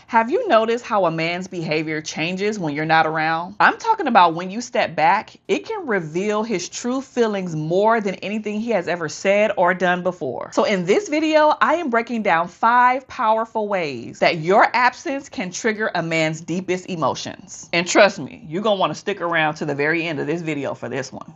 Have you noticed how a man's behavior changes when you're not around? I'm talking about when you step back, it can reveal his true feelings more than anything he has ever said or done before. So in this video, I am breaking down 5 powerful ways that your absence can trigger a man's deepest emotions. And trust me, you're gonna want to stick around to the very end of this video for this one.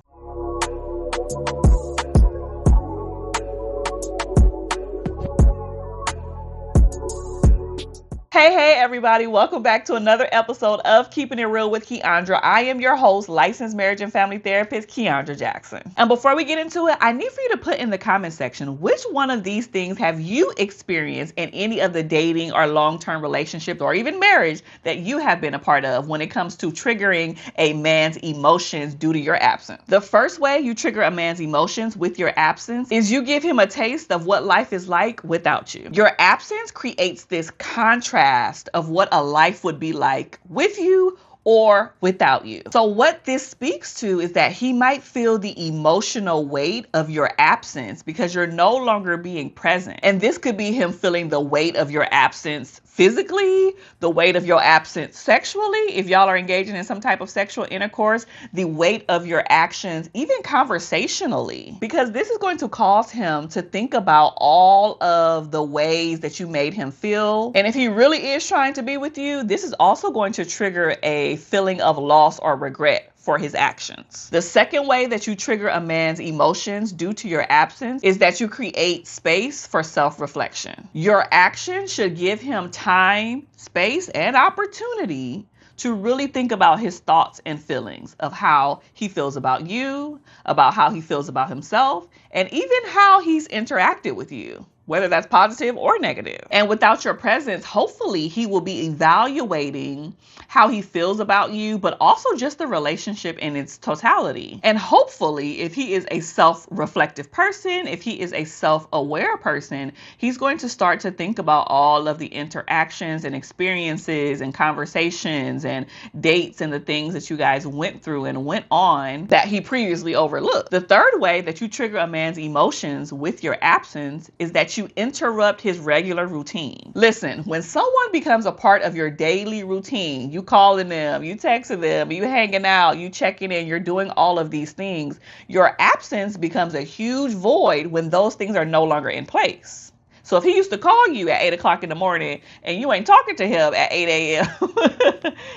Hey everybody, welcome back to another episode of Keeping It Real with Kiaundra. I am your host, licensed marriage and family therapist, Kiaundra Jackson. And before we get into it, I need for you to put in the comment section, which one of these things have you experienced in any of the dating or long-term relationships or even marriage that you have been a part of when it comes to triggering a man's emotions due to your absence? The first way you trigger a man's emotions with your absence is you give him a taste of what life is like without you. Your absence creates this contrast of what a life would be like with you or without you. So what this speaks to is that he might feel the emotional weight of your absence because you're no longer being present. And this could be him feeling the weight of your absence physically, the weight of your absence sexually, if y'all are engaging in some type of sexual intercourse, the weight of your actions, even conversationally, because this is going to cause him to think about all of the ways that you made him feel. And if he really is trying to be with you, this is also going to trigger a feeling of loss or regret for his actions. The second way that you trigger a man's emotions due to your absence is that you create space for self-reflection. Your actions should give him time, space, and opportunity to really think about his thoughts and feelings of how he feels about you, about how he feels about himself, and even how he's interacted with you, whether that's positive or negative. And without your presence, hopefully he will be evaluating how he feels about you, but also just the relationship in its totality. And hopefully, if he is a self-reflective person, if he is a self-aware person, he's going to start to think about all of the interactions and experiences and conversations and dates and the things that you guys went through and went on that he previously overlooked. The third way that you trigger a man's emotions with your absence is that you interrupt his regular routine. Listen, when someone becomes a part of your daily routine, you calling them, you texting them, you hanging out, you checking in, you're doing all of these things, your absence becomes a huge void when those things are no longer in place. So if he used to call you at 8 o'clock in the morning and you ain't talking to him at 8 a.m.,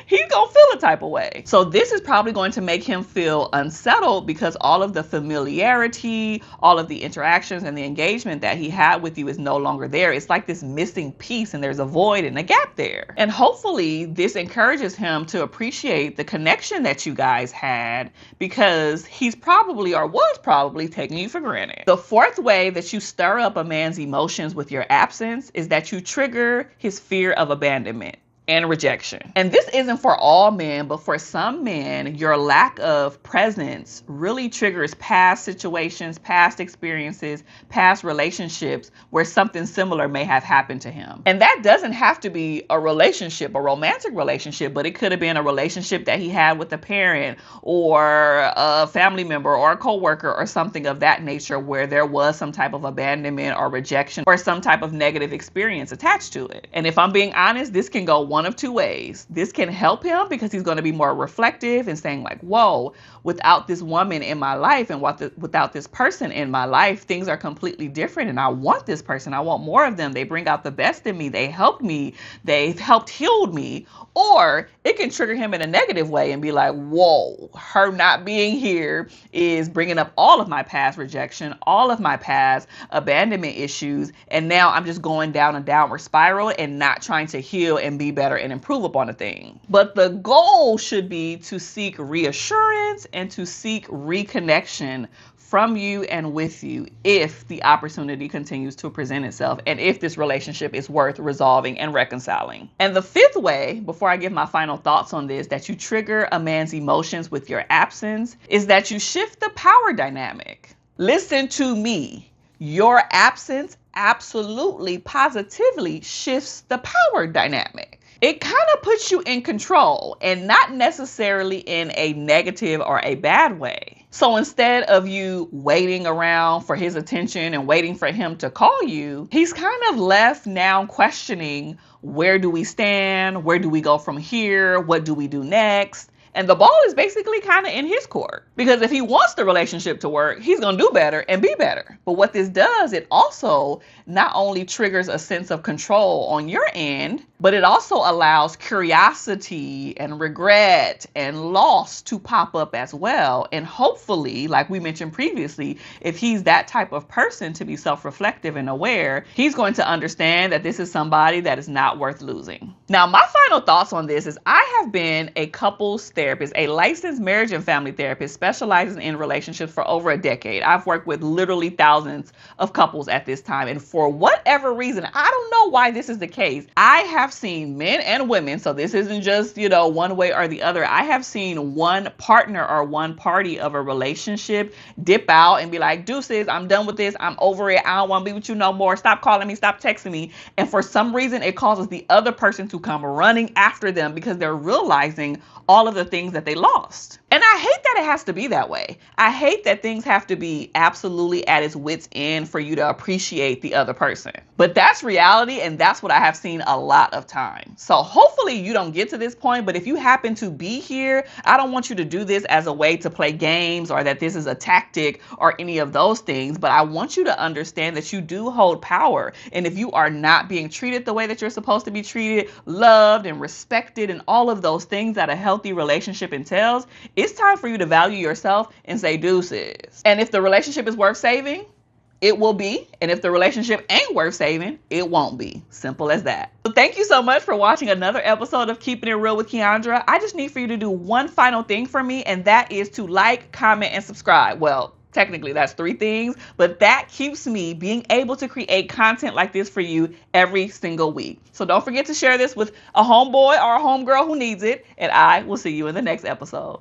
he's going to feel a type of way. So this is probably going to make him feel unsettled because all of the familiarity, all of the interactions and the engagement that he had with you is no longer there. It's like this missing piece and there's a void and a gap there. And hopefully this encourages him to appreciate the connection that you guys had because he's probably or was probably taking you for granted. The fourth way that you stir up a man's emotions with your absence is that you trigger his fear of abandonment and rejection. And this isn't for all men, but for some men, your lack of presence really triggers past situations, past experiences, past relationships where something similar may have happened to him. And that doesn't have to be a relationship, a romantic relationship, but it could have been a relationship that he had with a parent or a family member or a coworker or something of that nature where there was some type of abandonment or rejection or some type of negative experience attached to it. And if I'm being honest, this can go one of two ways. This can help him because he's going to be more reflective and saying like, whoa, without this woman in my life and without this person in my life, things are completely different. And I want this person. I want more of them. They bring out the best in me. They helped me. They've helped heal me. Or it can trigger him in a negative way and be like, whoa, her not being here is bringing up all of my past rejection, all of my past abandonment issues. And now I'm just going down a downward spiral and not trying to heal and be better and improve upon a thing. But the goal should be to seek reassurance and to seek reconnection from you and with you if the opportunity continues to present itself and if this relationship is worth resolving and reconciling. And the fifth way, before I give my final thoughts on this, that you trigger a man's emotions with your absence is that you shift the power dynamic. Listen to me. Your absence absolutely, positively shifts the power dynamic. It kind of puts you in control and not necessarily in a negative or a bad way. So instead of you waiting around for his attention and waiting for him to call you, he's kind of left now questioning, where do we stand? Where do we go from here? What do we do next? And the ball is basically kind of in his court, because if he wants the relationship to work, he's going to do better and be better. But what this does, it also not only triggers a sense of control on your end, but it also allows curiosity and regret and loss to pop up as well. And hopefully, like we mentioned previously, if he's that type of person to be self-reflective and aware, he's going to understand that this is somebody that is not worth losing. Now, my final thoughts on this is I have been a couples therapist, a licensed marriage and family therapist specializing in relationships for over a decade. I've worked with literally thousands of couples at this time. And for whatever reason, I don't know why this is the case, I have seen men and women, so this isn't just, one way or the other. I have seen one partner or one party of a relationship dip out and be like, deuces, I'm done with this. I'm over it. I don't want to be with you no more. Stop calling me. Stop texting me. And for some reason, it causes the other person to come running after them because they're realizing all of the things that they lost. And I hate that it has to be that way. I hate that things have to be absolutely at its wit's end for you to appreciate the other person. But that's reality, and that's what I have seen a lot of times. So hopefully you don't get to this point, but if you happen to be here, I don't want you to do this as a way to play games or that this is a tactic or any of those things, but I want you to understand that you do hold power. And if you are not being treated the way that you're supposed to be treated, loved and respected and all of those things that a healthy relationship entails, it's time for you to value yourself and say deuces. And if the relationship is worth saving, it will be. And if the relationship ain't worth saving, it won't be. Simple as that. So thank you so much for watching another episode of Keeping It Real with Kiaundra. I just need for you to do one final thing for me, and that is to like, comment, and subscribe. Well, technically that's 3 things, but that keeps me being able to create content like this for you every single week. So don't forget to share this with a homeboy or a homegirl who needs it, and I will see you in the next episode.